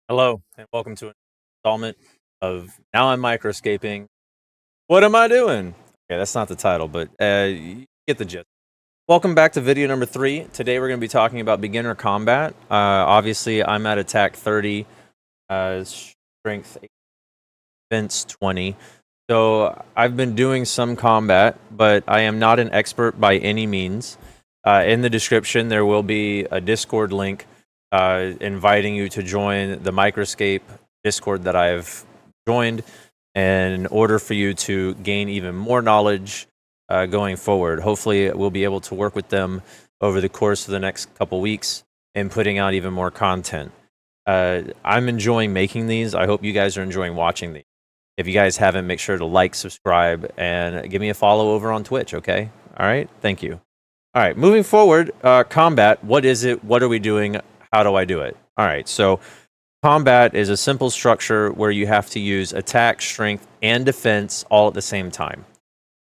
Hello, and welcome to an installment of Now I'm Microscaping. What am I doing? Okay, that's not the title, but you get the gist. Welcome back to video number 3. Today we're going to be talking about beginner combat. Obviously, I'm at attack 30, strength 8, defense 20. So I've been doing some combat, but I am not an expert by any means. In the description, there will be a Discord link inviting you to join the Microscape Discord that I've joined in order for you to gain even more knowledge going forward. Hopefully, we'll be able to work with them over the course of the next couple weeks and putting out even more content. I'm enjoying making these. I hope you guys are enjoying watching these. If you guys haven't, make sure to like, subscribe, and give me a follow over on Twitch, okay? All right? Thank you. All right, moving forward, combat. What is it? What are we doing? How do I do it? All right, so combat is a simple structure where you have to use attack, strength, and defense all at the same time.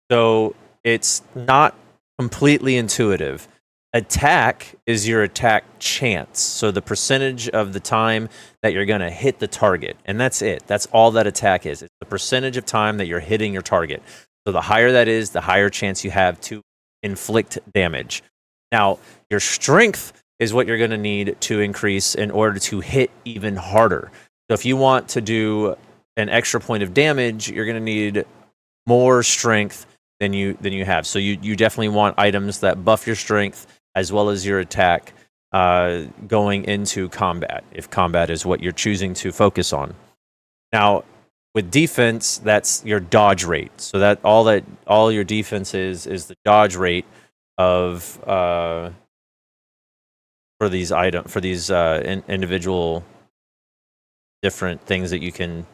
So it's not completely intuitive. Attack is your attack chance. So the percentage of the time that you're going to hit the target. And that's it. That's all that attack is. It's the percentage of time that you're hitting your target. So the higher that is, the higher chance you have to inflict damage. Now, your strength is what you're going to need to increase in order to hit even harder. So if you want to do an extra point of damage, you're going to need more strength than you have. So you definitely want items that buff your strength as well as your attack going into combat, if combat is what you're choosing to focus on. Now, with defense, that's your dodge rate. So that all your defense is the dodge rate of for these individual different things that you can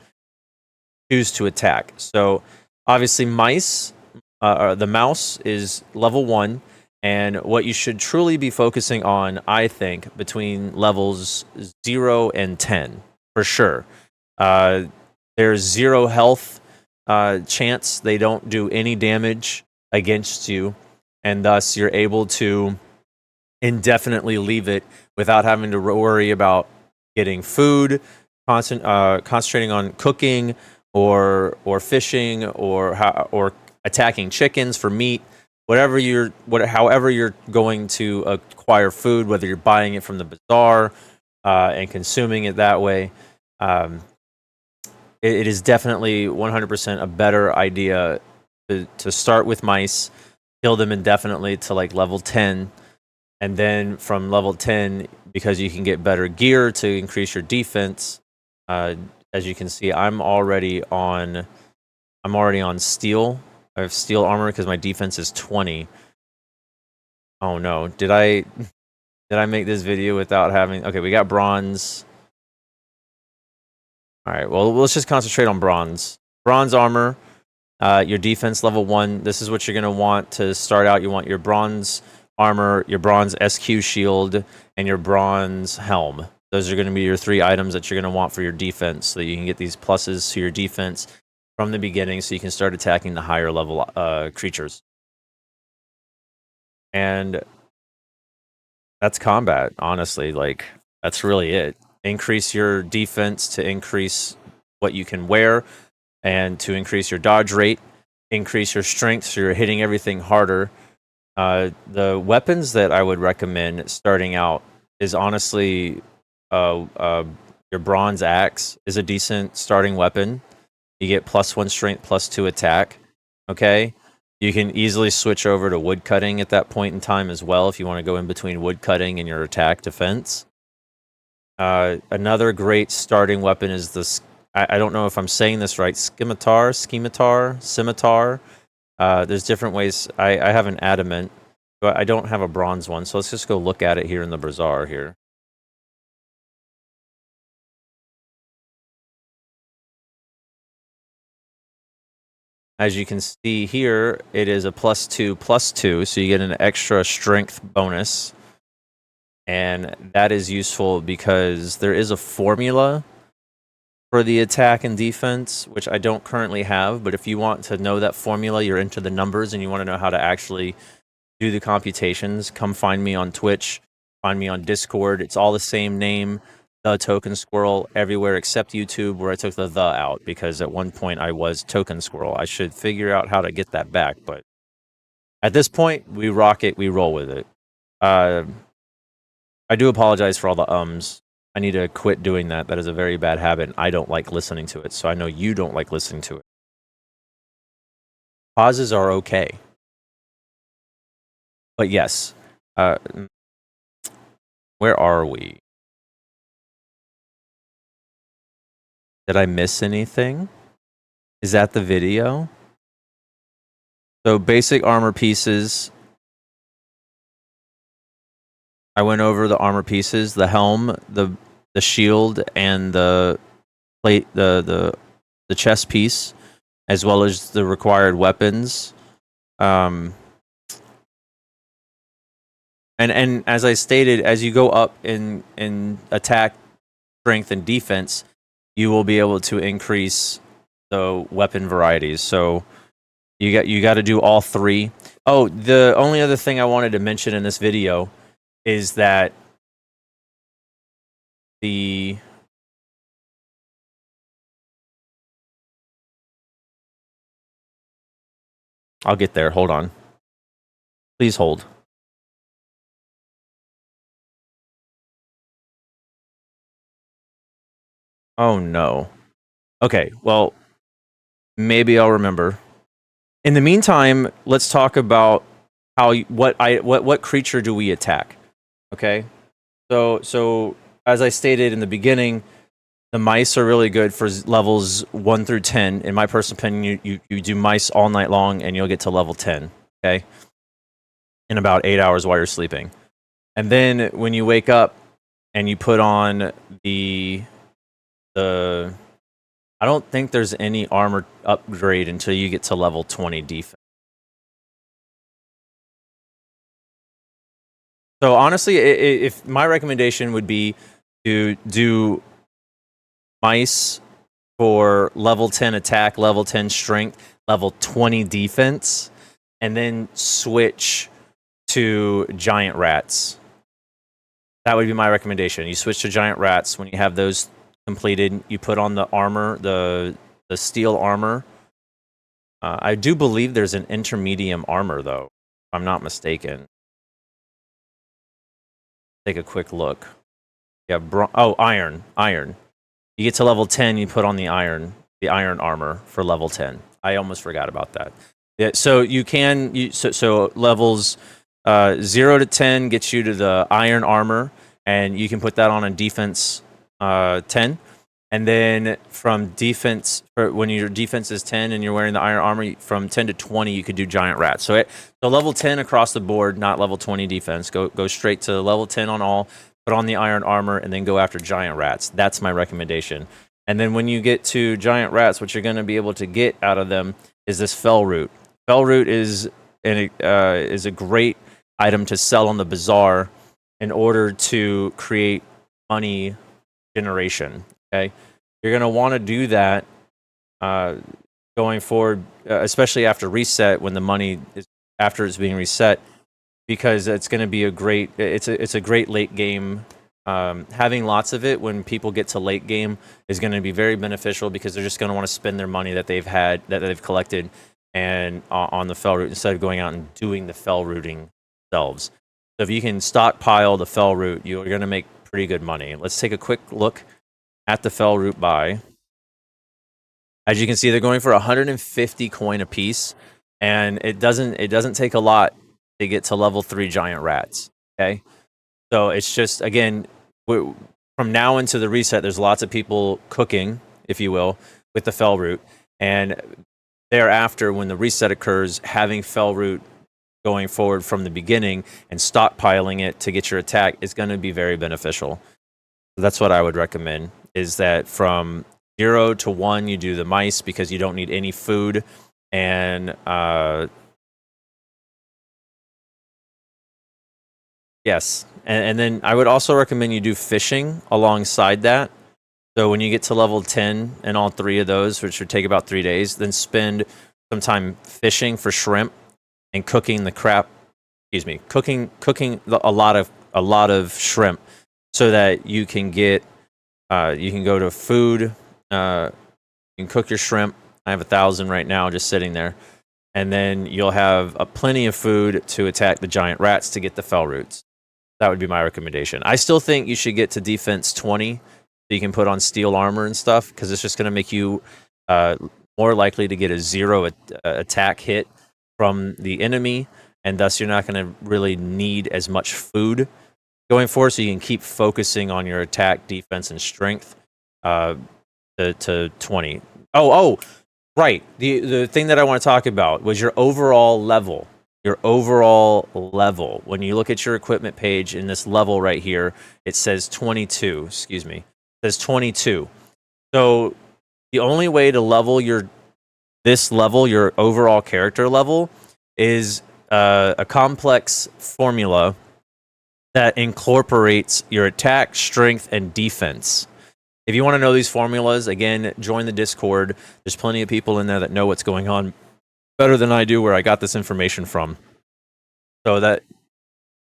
choose to attack. So obviously, the mouse is level 1, and what you should truly be focusing on, I think, between levels 0 and 10, for sure. There's 0 health chance. They don't do any damage against you, and thus you're able to indefinitely leave it without having to worry about getting food, concentrating on cooking or fishing or attacking chickens for meat. However you're going to acquire food, whether you're buying it from the bazaar and consuming it that way, it is definitely 100% a better idea to start with mice, kill them indefinitely to like level 10, and then from level 10, because you can get better gear to increase your defense. As you can see, I'm already on steel. I have steel armor because my defense is 20. Oh no, did I make this video without having? Okay, we got bronze. All right, well, let's just concentrate on bronze. Bronze armor, your defense level 1. This is what you're gonna want to start out. You want your bronze armor, your bronze SQ shield, and your bronze helm. Those are going to be your 3 items that you're going to want for your defense, so that you can get these pluses to your defense from the beginning, so you can start attacking the higher level creatures. And that's combat, honestly. Like, that's really it. Increase your defense to increase what you can wear, and to increase your dodge rate, increase your strength, so you're hitting everything harder. The weapons that I would recommend starting out is honestly your bronze axe is a decent starting weapon. You get +1 strength, +2 attack. Okay, you can easily switch over to wood cutting at that point in time as well if you want to go in between wood cutting and your attack defense. Another great starting weapon is this. I don't know if I'm saying this right. Scimitar. There's different ways. I have an adamant, but I don't have a bronze one. So let's just go look at it here in the bazaar here. As you can see here, it is a +2/+2, so you get an extra strength bonus. And that is useful because there is a formula for the attack and defense, which I don't currently have. But if you want to know that formula, you're into the numbers and you want to know how to actually do the computations, come find me on Twitch, find me on Discord. It's all the same name. the Tok'n squirrel everywhere except YouTube, where I took the out because at one point I was Tok'n squirrel. I should figure out how to get that back, but at this point, we rock it, we roll with it. I do apologize for all the ums. I need to quit doing that. That is a very bad habit, and I don't like listening to it, so I know you don't like listening to it. Pauses are okay. But yes, where are we? Did I miss anything? Is that the video? So basic armor pieces. I went over the armor pieces, the helm, the shield, and the plate, the chest piece, as well as the required weapons. And as I stated, as you go up in attack, strength, and defense, you will be able to increase the weapon varieties. So you got to do all three. Oh, the only other thing I wanted to mention in this video is that I'll get there. Hold on. Please hold. Oh no. Okay, well, maybe I'll remember. In the meantime, let's talk about what creature do we attack? Okay? So as I stated in the beginning, the mice are really good for levels 1 through 10. In my personal opinion, you do mice all night long and you'll get to level 10, okay? In about 8 hours while you're sleeping. And then when you wake up and you put on the I don't think there's any armor upgrade until you get to level 20 defense. So honestly, if my recommendation would be to do mice for level 10 attack, level 10 strength, level 20 defense, and then switch to giant rats. That would be my recommendation. You switch to giant rats. When you have those completed, you put on the armor, the steel armor. I do believe there's an intermediate armor, though, if I'm not mistaken. Take a quick look. Yeah, iron. You get to level 10, you put on the iron armor for level 10. I almost forgot about that. Yeah, so you can so levels 0 to 10 gets you to the iron armor, and you can put that on a defense 10. And then from defense, when your defense is 10 and you're wearing the iron armor, from 10 to 20, you could do giant rats. So level 10 across the board, not level 20 defense. Go straight to level 10 on all, put on the iron armor, and then go after giant rats. That's my recommendation. And then when you get to giant rats, what you're going to be able to get out of them is this fell root. Fell root is a great item to sell on the bazaar in order to create money generation. Okay, you're going to want to do that going forward, especially after reset, when the money is after it's being reset, because it's going to be a great late game. Having lots of it when people get to late game is going to be very beneficial, because they're just going to want to spend their money that they've collected and on the fell root, instead of going out and doing the fell rooting themselves. So if you can stockpile the fell root, you're going to make pretty good money. Let's take a quick look at the fell root buy. As you can see, they're going for 150 coin a piece, and it doesn't take a lot to get to level 3 giant rats. Okay, so it's just, again, from now into the reset, there's lots of people cooking, if you will, with the fell root, and thereafter, when the reset occurs, having fell root going forward from the beginning and stockpiling it to get your attack is going to be very beneficial. So that's what I would recommend, is that from 0 to 1, you do the mice, because you don't need any food, and yes, and then I would also recommend you do fishing alongside that. So when you get to level 10 and all 3 of those, which would take about 3 days, then spend some time fishing for shrimp and cooking cooking a lot of shrimp, so that you can get You can go to food. You can cook your shrimp. I have 1,000 right now just sitting there. And then you'll have plenty of food to attack the giant rats to get the fell roots. That would be my recommendation. I still think you should get to defense 20 so you can put on steel armor and stuff, because it's just going to make you more likely to get a 0 attack hit from the enemy, and thus you're not going to really need as much food going forward, so you can keep focusing on your attack, defense, and strength to 20. Oh, right. The thing that I want to talk about was your overall level. Your overall level. When you look at your equipment page in this level right here, it says 22. Excuse me. It says 22. So the only way to level your overall character level, is a complex formula that incorporates your attack, strength, and defense. If you want to know these formulas, again, join the Discord. There's plenty of people in there that know what's going on better than I do, where I got this information from. So that,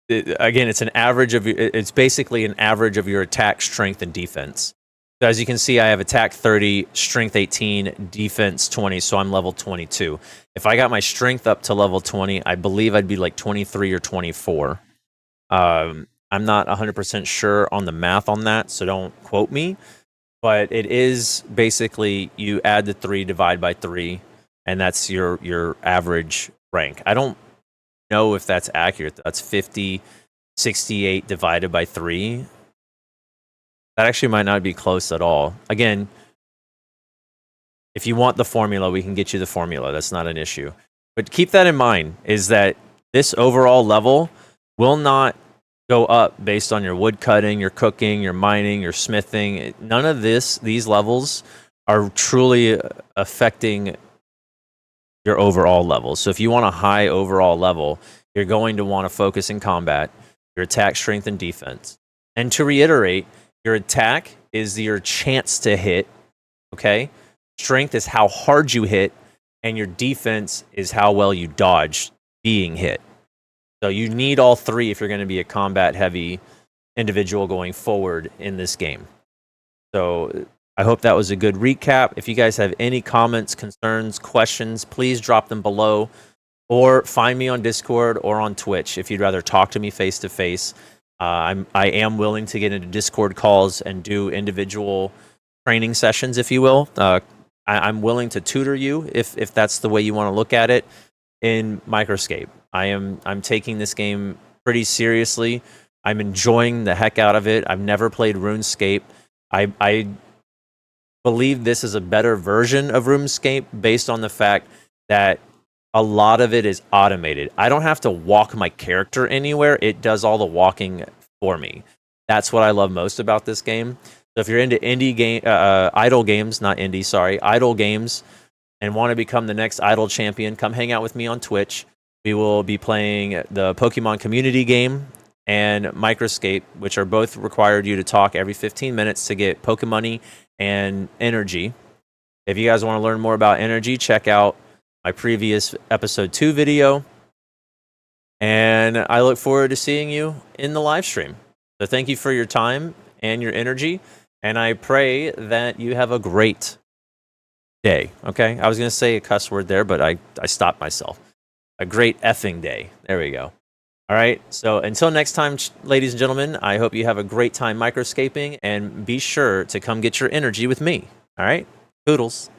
again, it's an average of, it's basically an average of your attack, strength, and defense. So as you can see, I have attack 30, strength 18, defense 20, so I'm level 22. If I got my strength up to level 20, I believe I'd be like 23 or 24. I'm not 100% sure on the math on that, so don't quote me. But it is basically, you add the 3, divide by 3, and that's your average rank. I don't know if that's accurate. That's 50, 68 divided by 3. That actually might not be close at all. Again, if you want the formula, we can get you the formula. That's not an issue. But keep that in mind, is that this overall level will not go up based on your wood cutting, your cooking, your mining, your smithing. None of these levels are truly affecting your overall level. So if you want a high overall level, you're going to want to focus in combat, your attack, strength, and defense. And to reiterate, your attack is your chance to hit, okay? Strength is how hard you hit, and your defense is how well you dodge being hit. So you need all 3 if you're going to be a combat-heavy individual going forward in this game. So I hope that was a good recap. If you guys have any comments, concerns, questions, please drop them below, or find me on Discord or on Twitch if you'd rather talk to me face-to-face. I am willing to get into Discord calls and do individual training sessions, if you will. I'm willing to tutor you if that's the way you want to look at it in Microscape. I'm taking this game pretty seriously. I'm enjoying the heck out of it. I've never played RuneScape. I believe this is a better version of RuneScape based on the fact that a lot of it is automated. I don't have to walk my character anywhere. It does all the walking for me. That's what I love most about this game. So if you're into idle games, not indie, sorry, idle games, and want to become the next idle champion, come hang out with me on Twitch. We will be playing the Pokemon community game and Microscape, which are both required you to talk every 15 minutes to get Pokemoney and energy. If you guys want to learn more about energy, check out my previous episode 2 video. And I look forward to seeing you in the live stream. So thank you for your time and your energy. And I pray that you have a great day. Okay? I was going to say a cuss word there, but I stopped myself. A great effing day. There we go. All right. So until next time, ladies and gentlemen, I hope you have a great time microscaping, and be sure to come get your energy with me. All right. Poodles.